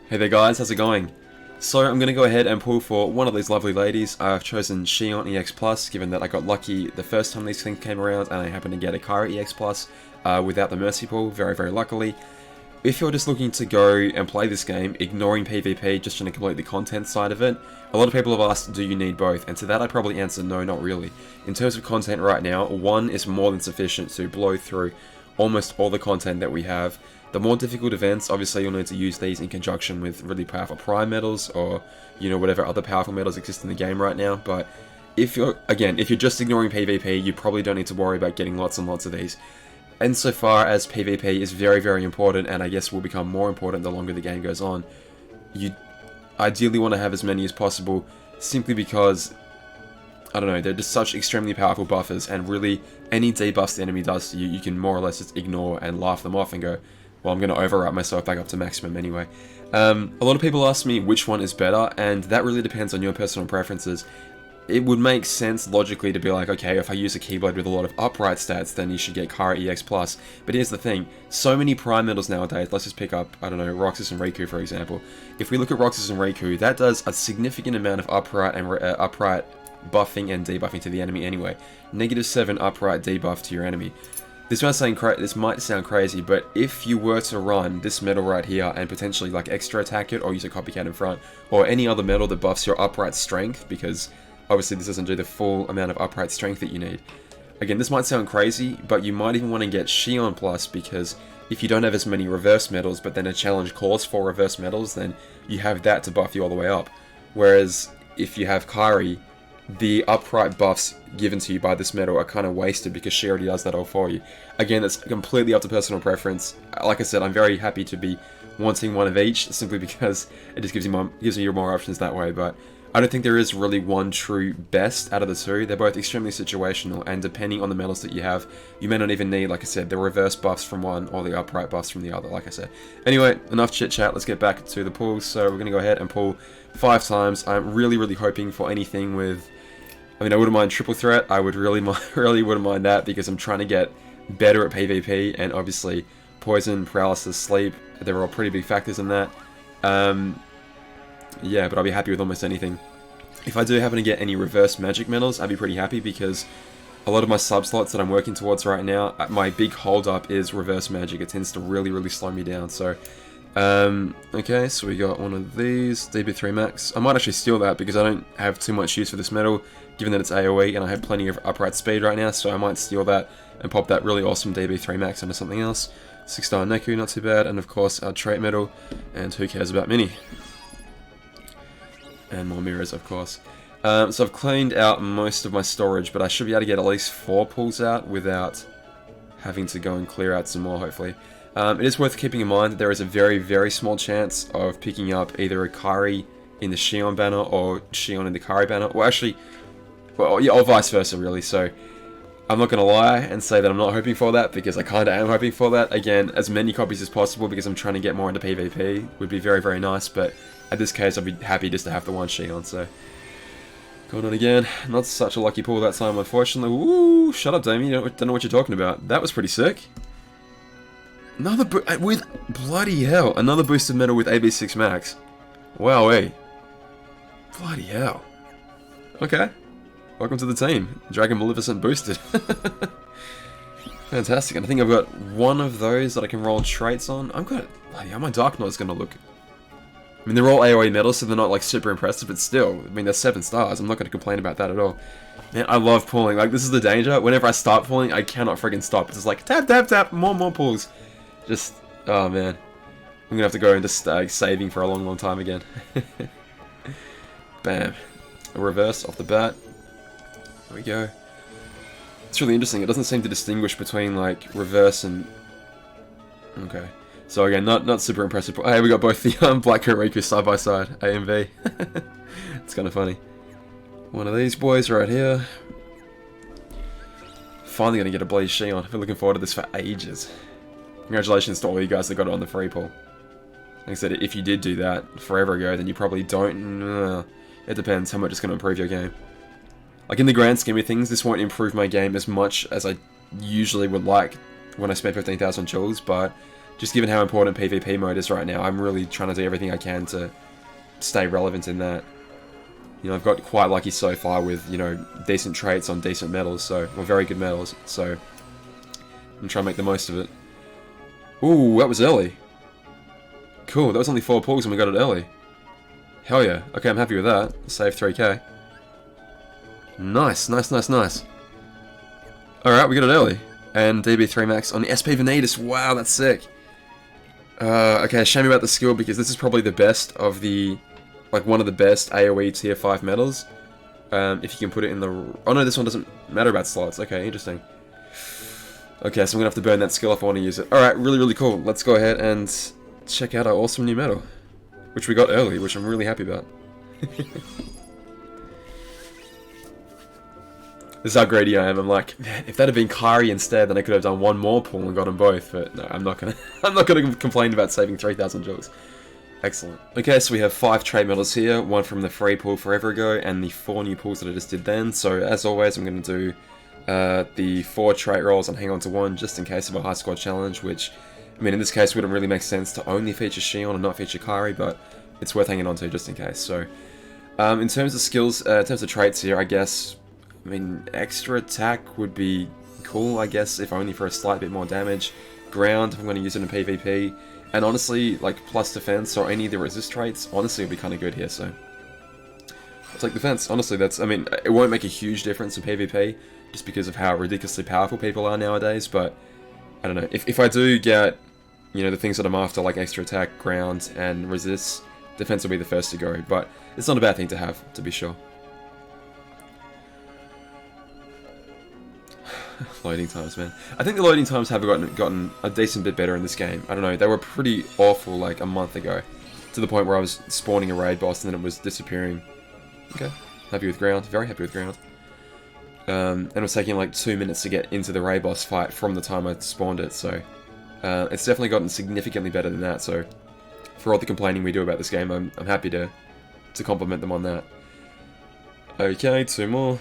Hey there guys, how's it going? So I'm going to go ahead and pull for one of these lovely ladies. I've chosen Xion EX Plus, given that I got lucky the first time these things came around and I happened to get a Kara EX Plus without the Mercy Pull, very luckily. If you're just looking to go and play this game, ignoring PvP, just trying to complete the content side of it, a lot of people have asked, do you need both? And to that I probably answer no, not really. In terms of content right now, one is more than sufficient to blow through almost all the content that we have. The more difficult events, obviously you'll need to use these in conjunction with really powerful prime medals or, you know, whatever other powerful medals exist in the game right now. But if you're just ignoring PvP, you probably don't need to worry about getting lots and lots of these. Insofar as PvP is very important, and I guess will become more important the longer the game goes on, you ideally want to have as many as possible, simply because, I don't know, they're just such extremely powerful buffers, and really any debuffs the enemy does to you, you can more or less just ignore and laugh them off and go, well, I'm going to overwrite myself back up to maximum anyway. A lot of people ask me which one is better, and that really depends on your personal preferences. It would make sense logically to be like, okay, if I use a Keyblade with a lot of upright stats, then you should get Kara EX+. But here's the thing, so many prime medals nowadays, let's just pick up, I don't know, Roxas and Riku for example. If we look at Roxas and Riku, that does a significant amount of upright buffing and debuffing to the enemy anyway. -7 upright debuff to your enemy. This might sound crazy, but if you were to run this medal right here and potentially like extra attack it or use a copycat in front, or any other medal that buffs your upright strength, because obviously this doesn't do the full amount of upright strength that you need. Again, this might sound crazy, but you might even want to get Xion Plus, because if you don't have as many reverse medals, but then a challenge calls for reverse medals, then you have that to buff you all the way up. Whereas if you have Kairi, the upright buffs given to you by this medal are kind of wasted because she already does that all for you. Again, that's completely up to personal preference. Like I said, I'm very happy to be wanting one of each, simply because it just gives me more options that way. But I don't think there is really one true best out of the two. They're both extremely situational, and depending on the medals that you have, you may not even need, like I said, the reverse buffs from one or the upright buffs from the other, like I said. Anyway, enough chit chat, let's get back to the pulls. So we're going to go ahead and pull 5 times. I'm really hoping for anything with, I mean, I wouldn't mind triple threat. I would really wouldn't mind that, because I'm trying to get better at PvP, and obviously poison, paralysis, sleep, they're all pretty big factors in that. Yeah, but I'll be happy with almost anything. If I do happen to get any reverse magic medals, I'd be pretty happy, because a lot of my sub slots that I'm working towards right now, my big hold up is reverse magic. It tends to really slow me down. So okay, so we got one of these, DB3 max. I might actually steal that because I don't have too much use for this medal, given that it's AoE and I have plenty of upright speed right now, so I might steal that and pop that really awesome DB3 max into something else. 6-star Neku, not too bad, and of course our trait medal, and who cares about Mini? And more mirrors, of course. So I've cleaned out most of my storage, but I should be able to get at least 4 pulls out without having to go and clear out some more, hopefully. It is worth keeping in mind that there is a very small chance of picking up either a Kari in the Xion banner or Xion in the Kari banner, or actually, well, yeah, or vice versa really. So I'm not going to lie and say that I'm not hoping for that, because I kind of am hoping for that. Again, as many copies as possible, because I'm trying to get more into PvP, would be very nice, but at this case I'd be happy just to have the one Xion. So going on again, not such a lucky pull that time, unfortunately. Ooh, shut up, Damien, you don't know what you're talking about. That was pretty sick. Another with bloody hell, another boosted medal with AB6 max. Wowee. Bloody hell. Okay. Welcome to the team. Dragon Maleficent boosted. Fantastic. And I think I've got one of those that I can roll traits on. I've got, bloody hell, my Dark Knight's gonna look. I mean, they're all AoE medals, so they're not like super impressive, but still, I mean, they're 7 stars. I'm not gonna complain about that at all. Man, I love pulling. Like, this is the danger. Whenever I start pulling, I cannot friggin' stop. It's just like tap, more pulls. Just, oh man, I'm gonna have to go into saving for a long time again. Bam, a reverse off the bat. There we go. It's really interesting. It doesn't seem to distinguish between like reverse and. Okay, so again, not super impressive. Hey, we got both the Black and Riku side by side, A and B. It's kind of funny. One of these boys right here. Finally gonna get a Blaze Xion. I've been looking forward to this for ages. Congratulations to all you guys that got it on the free pull. Like I said, if you did do that forever ago, then you probably don't. It depends how much it's going to improve your game. Like, in the grand scheme of things, this won't improve my game as much as I usually would like when I spend 15,000 jewels, but just given how important PvP mode is right now, I'm really trying to do everything I can to stay relevant in that. You know, I've got quite lucky so far with, you know, decent traits on decent medals, so, or very good medals, so I'm trying to make the most of it. Ooh, that was early. Cool, that was only 4 pulls and we got it early. Hell yeah. Okay, I'm happy with that. Save 3k. Nice, nice, nice, nice. Alright, we got it early. And DB3 max on the SP Vanitas. Wow, that's sick. Okay, shame about the skill because this is probably the best of the, like one of the best AoE tier 5 medals. If you can put it in the... Oh no, this one doesn't matter about slots. Okay, interesting. Okay, so I'm going to have to burn that skill if I want to use it. Alright, really, really cool. Let's go ahead and check out our awesome new medal. Which we got early, which I'm really happy about. This is how greedy I am. I'm like, man, if that had been Kari instead, then I could have done one more pull and got them both. But no, I'm not gonna complain about saving 3,000 jewels. Excellent. Okay, so we have 5 trade medals here. One from the free pull forever ago, and the 4 new pulls that I just did then. So as always, I'm going to do the 4 trait rolls and hang on to 1 just in case of a high squad challenge. Which, I mean, in this case, wouldn't really make sense to only feature Xion and not feature Kari, but it's worth hanging on to just in case. So, in terms of skills, in terms of traits here, I guess. I mean, extra attack would be cool, I guess, if only for a slight bit more damage. Ground, if I'm going to use it in PvP. And honestly, like, plus defense or any of the resist traits, honestly, would be kind of good here, so. I'll take defense. Honestly, that's, I mean, it won't make a huge difference in PvP, just because of how ridiculously powerful people are nowadays, but, I don't know. If I do get, you know, the things that I'm after, like extra attack, ground, and resist, defense will be the first to go, but it's not a bad thing to have, to be sure. Loading times, man. I think the loading times have gotten a decent bit better in this game. I don't know, they were pretty awful like a month ago. To the point where I was spawning a raid boss and then it was disappearing. Okay, happy with ground, very happy with ground. And it was taking like 2 minutes to get into the raid boss fight from the time I spawned it, so... it's definitely gotten significantly better than that, so... For all the complaining we do about this game, I'm happy to compliment them on that. Okay, 2 more.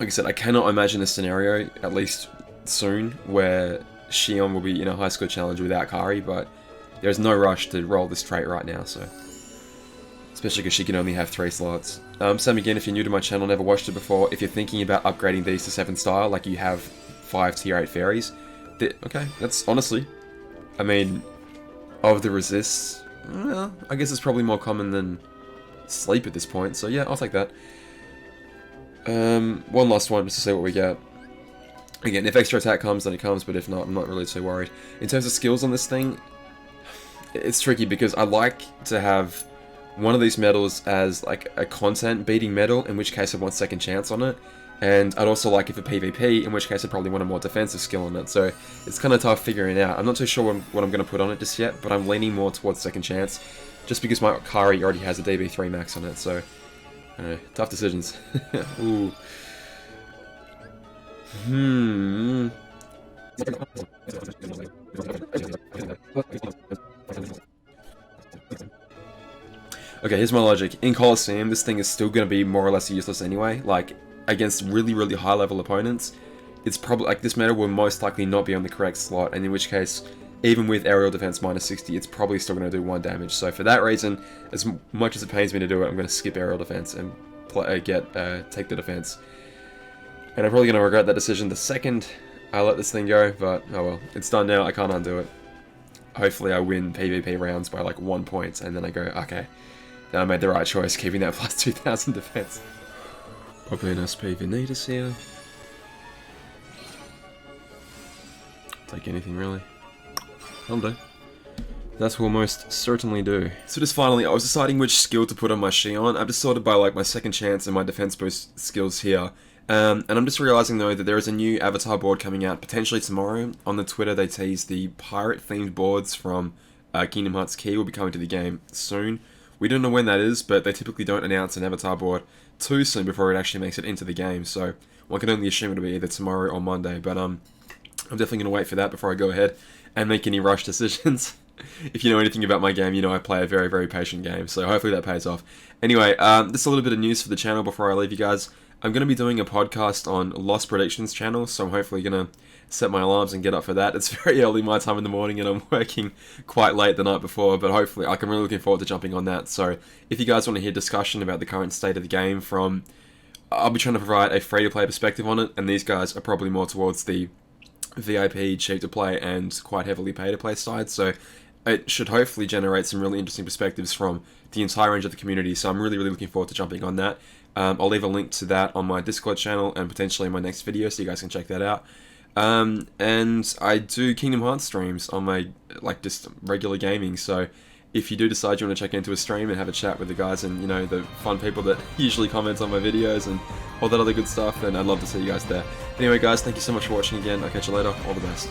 Like I said, I cannot imagine a scenario, at least soon, where Xion will be in a high score challenge without Kari, but there's no rush to roll this trait right now, so... Especially because she can only have 3 slots. Same again, if you're new to my channel, never watched it before, if you're thinking about upgrading these to 7 star, like you have 5 tier 8 fairies, okay, that's honestly... I mean, of the resists, well, I guess it's probably more common than sleep at this point, so yeah, I'll take that. One last one just to see what we get. Again, if extra attack comes, then it comes, but if not, I'm not really too worried. In terms of skills on this thing, it's tricky because I like to have one of these medals as like a content beating medal, in which case I want second chance on it. And I'd also like it for PvP, in which case I probably want a more defensive skill on it. So it's kind of tough figuring it out. I'm not too sure what I'm going to put on it just yet, but I'm leaning more towards second chance, just because my Kari already has a DB3 max on it, so... tough decisions. Ooh. Okay, here's my logic. In Coliseum, this thing is still going to be more or less useless anyway. Like, against really, really high level opponents, it's probably, like, this meta will most likely not be on the correct slot, and in which case, even with aerial defense minus 60, it's probably still going to do 1 damage. So for that reason, as much as it pains me to do it, I'm going to skip aerial defense and take the defense. And I'm probably going to regret that decision the second I let this thing go, but oh well, it's done now, I can't undo it. Hopefully I win PvP rounds by like 1 point, and then I go, okay, then I made the right choice, keeping that plus 2,000 defense. Probably an SP Vanitas here. Take anything really. I'll do. That will most certainly do. So just finally, I was deciding which skill to put on my Xion. I've just sorted by like my second chance and my defense boost skills here. And I'm just realizing though that there is a new avatar board coming out potentially tomorrow. On the Twitter they tease the pirate themed boards from Kingdom Hearts Key will be coming to the game soon. We don't know when that is, but they typically don't announce an avatar board too soon before it actually makes it into the game. So one can only assume it'll be either tomorrow or Monday, but I'm definitely going to wait for that before I go ahead and make any rush decisions. If you know anything about my game, you know I play a very, very patient game, so hopefully that pays off. Anyway, just a little bit of news for the channel before I leave you guys. I'm going to be doing a podcast on Lost Predictions channel, so I'm hopefully going to set my alarms and get up for that. It's very early my time in the morning and I'm working quite late the night before, but hopefully I'm really looking forward to jumping on that. So if you guys want to hear discussion about the current state of the game from, I'll be trying to provide a free-to-play perspective on it, and these guys are probably more towards the VIP, cheap-to-play, and quite heavily pay-to-play side, so it should hopefully generate some really interesting perspectives from the entire range of the community, so I'm really looking forward to jumping on that. I'll leave a link to that on my Discord channel and potentially in my next video, so you guys can check that out. And I do Kingdom Hearts streams on my, just regular gaming, so if you do decide you want to check into a stream and have a chat with the guys and, the fun people that usually comment on my videos and all that other good stuff, then I'd love to see you guys there. Anyway guys, thank you so much for watching again. I'll catch you later. All the best.